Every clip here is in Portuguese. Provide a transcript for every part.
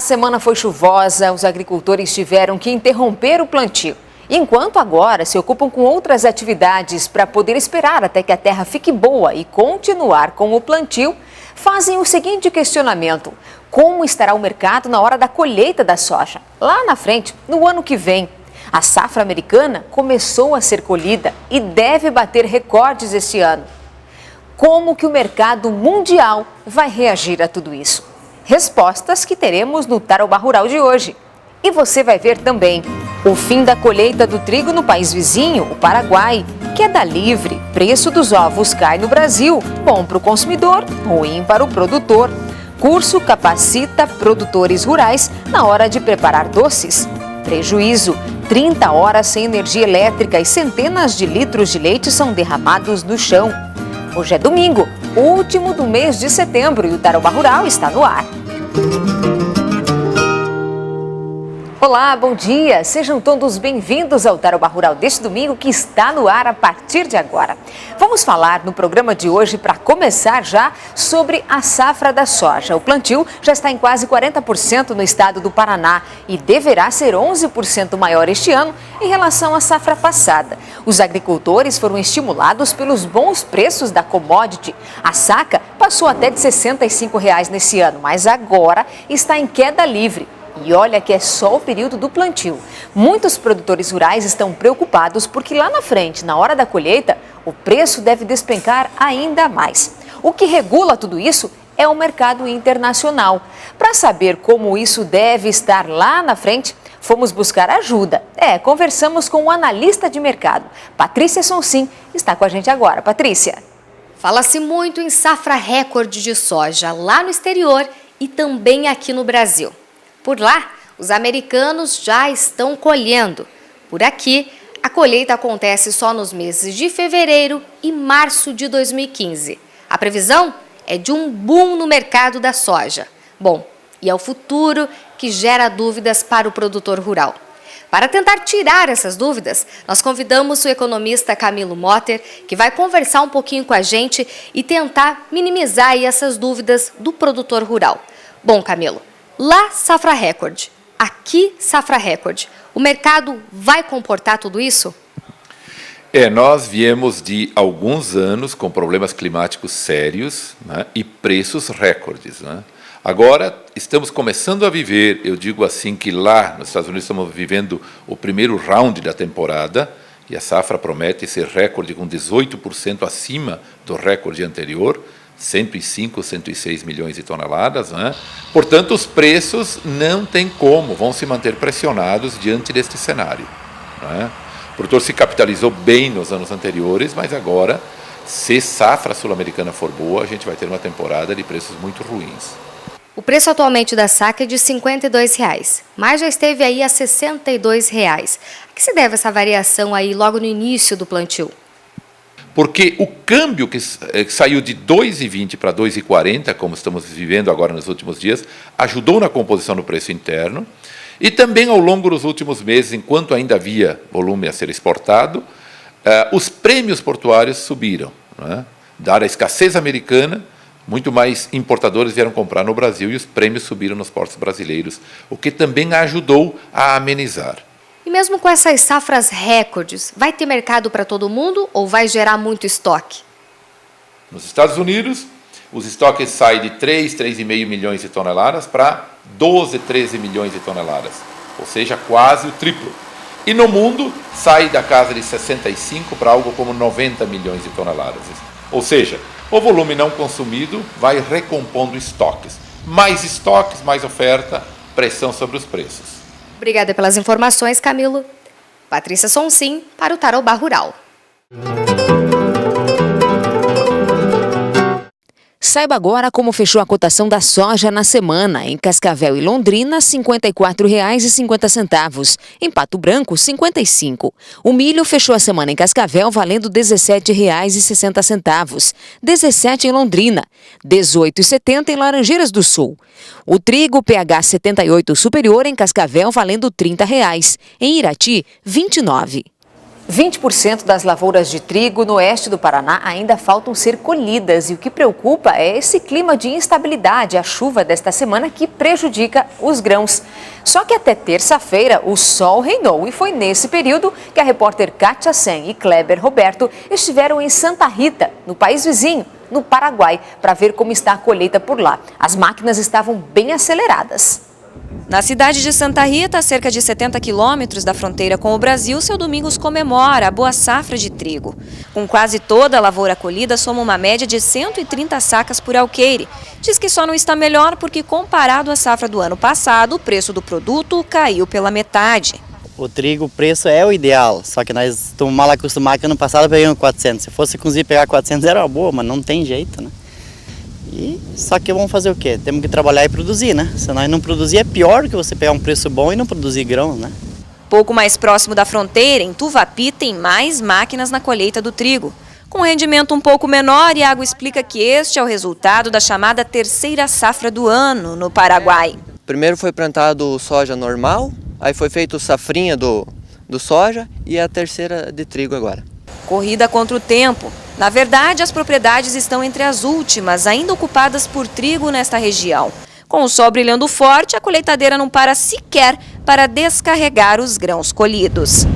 semana foi chuvosa, os agricultores tiveram que interromper o plantio. Enquanto agora se ocupam com outras atividades para poder esperar até que a terra fique boa e continuar com o plantio, fazem o seguinte questionamento: como estará o mercado na hora da colheita da soja? Lá na frente, no ano que vem. A safra americana começou a ser colhida e deve bater recordes este ano. Como que o mercado mundial vai reagir a tudo isso? Respostas que teremos no Tarobá Rural de hoje. E você vai ver também o fim da colheita do trigo no país vizinho, o Paraguai. Queda livre, preço dos ovos cai no Brasil, bom para o consumidor, ruim para o produtor. Curso capacita produtores rurais na hora de preparar doces. Prejuízo, 30 horas sem energia elétrica e centenas de litros de leite são derramados no chão. Hoje é domingo, último do mês de setembro, e o Tarobá Rural está no ar. Olá, bom dia! Sejam todos bem-vindos ao Tarobá Rural deste domingo, que está no ar a partir de agora. Vamos falar no programa de hoje, para começar já, sobre a safra da soja. O plantio já está em quase 40% no estado do Paraná e deverá ser 11% maior este ano em relação à safra passada. Os agricultores foram estimulados pelos bons preços da commodity. A saca passou até de R$ 65 nesse ano, mas agora está em queda livre. E olha que é só o período do plantio. Muitos produtores rurais estão preocupados porque lá na frente, na hora da colheita, o preço deve despencar ainda mais. O que regula tudo isso é o mercado internacional. Para saber como isso deve estar lá na frente, fomos buscar ajuda. Conversamos com um analista de mercado. Patrícia Sonsim está com a gente agora. Patrícia. Fala-se muito em safra recorde de soja lá no exterior e também aqui no Brasil. Por lá, os americanos já estão colhendo. Por aqui, a colheita acontece só nos meses de fevereiro e março de 2015. A previsão é de um boom no mercado da soja. Bom, e é o futuro que gera dúvidas para o produtor rural. Para tentar tirar essas dúvidas, nós convidamos o economista Camilo Motter, que vai conversar um pouquinho com a gente e tentar minimizar aí essas dúvidas do produtor rural. Bom, Camilo, lá, safra recorde. Aqui, safra recorde. O mercado vai comportar tudo isso? Nós viemos de alguns anos com problemas climáticos sérios, né, e preços recordes, né? Agora, estamos começando a viver, eu digo assim, que lá nos Estados Unidos estamos vivendo o primeiro round da temporada, e a safra promete ser recorde com 18% acima do recorde anterior, 105, 106 milhões de toneladas, né? Portanto, os preços não têm como, vão se manter pressionados diante deste cenário, né? O produtor se capitalizou bem nos anos anteriores, mas agora, se safra sul-americana for boa, a gente vai ter uma temporada de preços muito ruins. O preço atualmente da saca é de R$ 52, mas já esteve aí a R$ 62. A que se deve essa variação aí logo no início do plantio? Porque o câmbio que saiu de 2,20 para 2,40, como estamos vivendo agora nos últimos dias, ajudou na composição do preço interno. E também ao longo dos últimos meses, enquanto ainda havia volume a ser exportado, os prêmios portuários subiram, né? Dada a escassez americana, muito mais importadores vieram comprar no Brasil e os prêmios subiram nos portos brasileiros, o que também ajudou a amenizar. E mesmo com essas safras recordes, vai ter mercado para todo mundo ou vai gerar muito estoque? Nos Estados Unidos, os estoques saem de 3,5 milhões de toneladas para 12, 13 milhões de toneladas, ou seja, quase o triplo. E no mundo, sai da casa de 65 para algo como 90 milhões de toneladas. Ou seja, o volume não consumido vai recompondo estoques. Mais estoques, mais oferta, pressão sobre os preços. Obrigada pelas informações, Camilo. Patrícia Sonsim, para o Tarobá Rural. Saiba agora como fechou a cotação da soja na semana. Em Cascavel e Londrina, R$ 54,50. Em Pato Branco, R$ 55. O milho fechou a semana em Cascavel valendo R$ 17,60. 17 em Londrina, R$ 18,70 em Laranjeiras do Sul. O trigo PH 78 superior em Cascavel valendo R$ 30. Em Irati, R$ 29. 20% das lavouras de trigo no oeste do Paraná ainda faltam ser colhidas e o que preocupa é esse clima de instabilidade, a chuva desta semana que prejudica os grãos. Só que até terça-feira o sol reinou e foi nesse período que a repórter Kátia Sen e Kleber Roberto estiveram em Santa Rita, no país vizinho, no Paraguai, para ver como está a colheita por lá. As máquinas estavam bem aceleradas. Na cidade de Santa Rita, a cerca de 70 quilômetros da fronteira com o Brasil, Seu Domingos comemora a boa safra de trigo. Com quase toda a lavoura colhida, soma uma média de 130 sacas por alqueire. Diz que só não está melhor porque, comparado à safra do ano passado, o preço do produto caiu pela metade. O trigo, o preço é o ideal, só que nós estamos mal acostumados que ano passado pegamos 400. Se fosse conseguir pegar 400 era uma boa, mas não tem jeito, né? Só que vamos fazer o quê? Temos que trabalhar e produzir, né? Se nós não produzir é pior que você pegar um preço bom e não produzir grãos, né? Pouco mais próximo da fronteira, em Tuvapi, tem mais máquinas na colheita do trigo. Com rendimento um pouco menor, Iago explica que este é o resultado da chamada terceira safra do ano no Paraguai. Primeiro foi plantado soja normal, aí foi feito safrinha do soja e a terceira de trigo agora. Corrida contra o tempo. Na verdade, as propriedades estão entre as últimas, ainda ocupadas por trigo nesta região. Com o sol brilhando forte, a colheitadeira não para sequer para descarregar os grãos colhidos.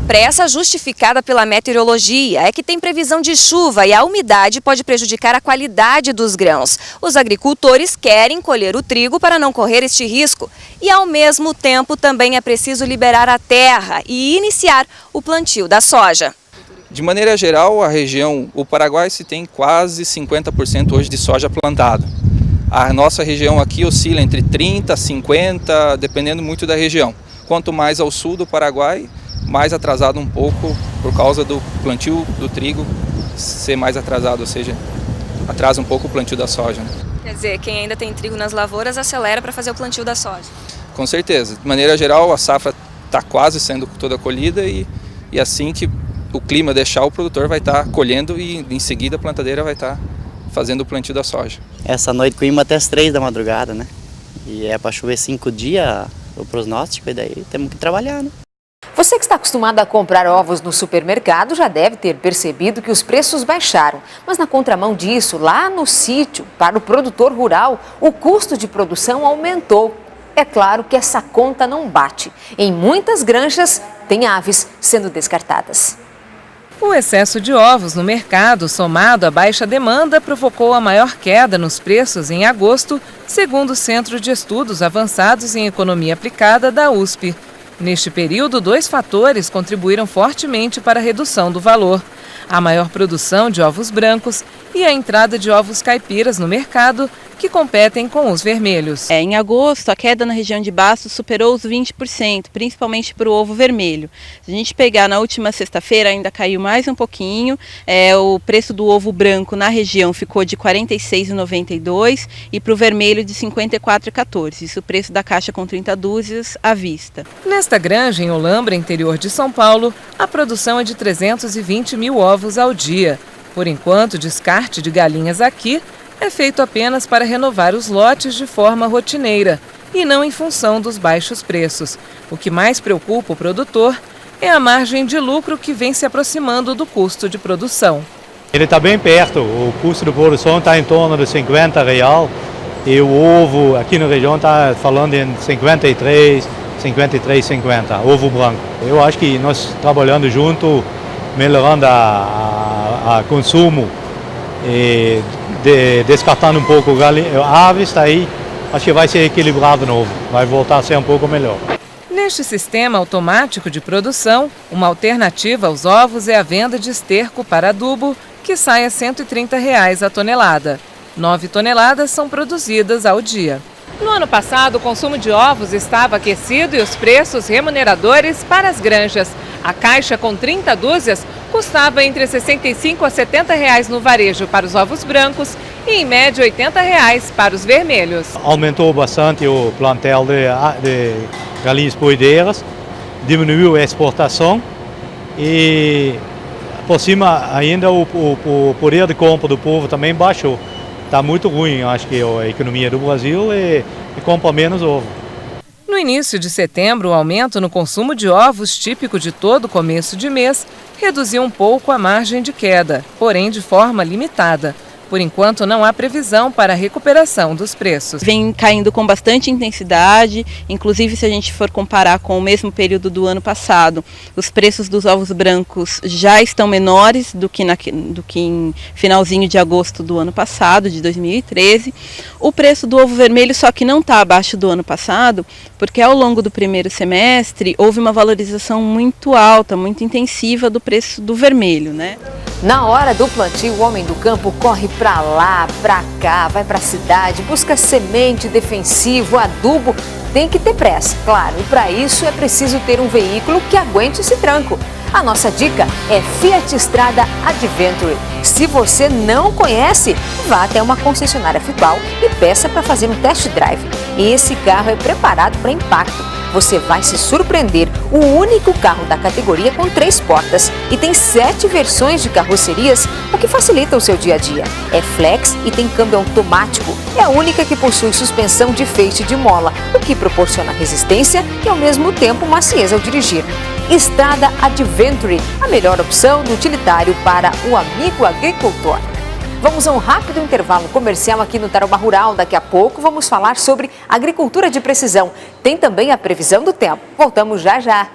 Pressa justificada pela meteorologia é que tem previsão de chuva e a umidade pode prejudicar a qualidade dos grãos. Os agricultores querem colher o trigo para não correr este risco. E, ao mesmo tempo, também é preciso liberar a terra e iniciar o plantio da soja. De maneira geral, a região, o Paraguai se tem quase 50% hoje de soja plantado. A nossa região aqui oscila entre 30% a 50%, dependendo muito da região. Quanto mais ao sul do Paraguai, mais atrasado um pouco por causa do plantio do trigo ser mais atrasado, ou seja, atrasa um pouco o plantio da soja. Né? Quer dizer, quem ainda tem trigo nas lavouras acelera para fazer o plantio da soja. Com certeza. De maneira geral, a safra está quase sendo toda colhida e assim que o clima deixar, o produtor vai estar colhendo e em seguida a plantadeira vai estar fazendo o plantio da soja. Essa noite coímos até as 3 da madrugada, né? E é para chover 5 dias o prognóstico e daí temos que trabalhar, né? Você que está acostumado a comprar ovos no supermercado já deve ter percebido que os preços baixaram. Mas na contramão disso, lá no sítio, para o produtor rural, o custo de produção aumentou. É claro que essa conta não bate. Em muitas granjas, tem aves sendo descartadas. O excesso de ovos no mercado, somado à baixa demanda, provocou a maior queda nos preços em agosto, segundo o Centro de Estudos Avançados em Economia Aplicada da USP. Neste período, 2 fatores contribuíram fortemente para a redução do valor: a maior produção de ovos brancos e a entrada de ovos caipiras no mercado, que competem com os vermelhos. Em agosto, a queda na região de Bastos superou os 20%, principalmente para o ovo vermelho. Se a gente pegar na última sexta-feira, ainda caiu mais um pouquinho. O preço do ovo branco na região ficou de R$ 46,92 e para o vermelho de R$ 54,14. Isso o preço da caixa com 30 dúzias à vista. Nesta granja, em Olambra, interior de São Paulo, a produção é de 320 mil ovos ao dia. Por enquanto, o descarte de galinhas aqui é feito apenas para renovar os lotes de forma rotineira e não em função dos baixos preços. O que mais preocupa o produtor é a margem de lucro que vem se aproximando do custo de produção. Ele está bem perto, o custo de produção está em torno de R$50 e o ovo aqui na região está falando em 53, 53,50, ovo branco. Eu acho que nós trabalhando junto, melhorando a consumo e descartando um pouco aves, está aí, acho que vai ser equilibrado de novo, vai voltar a ser um pouco melhor. Neste sistema automático de produção, uma alternativa aos ovos é a venda de esterco para adubo, que sai a R$ 130 a tonelada. 9 toneladas são produzidas ao dia. No ano passado, o consumo de ovos estava aquecido e os preços remuneradores para as granjas. A caixa com 30 dúzias custava entre R$ 65 a R$ 70 no varejo para os ovos brancos e, em média, R$ 80 para os vermelhos. Aumentou bastante o plantel de galinhas poedeiras, diminuiu a exportação e, por cima, ainda o poder de compra do povo também baixou. Está muito ruim, acho que a economia do Brasil e compra menos ovo. No início de setembro, o aumento no consumo de ovos, típico de todo começo de mês, reduziu um pouco a margem de queda, porém de forma limitada. Por enquanto, não há previsão para a recuperação dos preços. Vem caindo com bastante intensidade, inclusive se a gente for comparar com o mesmo período do ano passado, os preços dos ovos brancos já estão menores do que em finalzinho de agosto do ano passado, de 2013. O preço do ovo vermelho só que não está abaixo do ano passado, porque ao longo do primeiro semestre houve uma valorização muito alta, muito intensiva do preço do vermelho, né? Na hora do plantio, o homem do campo corre para lá, para cá, vai para a cidade, busca semente, defensivo, adubo. Tem que ter pressa, claro, e para isso é preciso ter um veículo que aguente esse tranco. A nossa dica é Fiat Strada Adventure. Se você não conhece, vá até uma concessionária Fipal e peça para fazer um test drive. Esse carro é preparado para impacto. Você vai se surpreender, o único carro da categoria com 3 portas e tem 7 versões de carrocerias, o que facilita o seu dia a dia. É flex e tem câmbio automático, é a única que possui suspensão de feixe de mola, o que proporciona resistência e ao mesmo tempo maciez ao dirigir. Strada Adventure, a melhor opção do utilitário para o amigo agricultor. Vamos a um rápido intervalo comercial aqui no Tarobá Rural. Daqui a pouco vamos falar sobre agricultura de precisão. Tem também a previsão do tempo. Voltamos já já.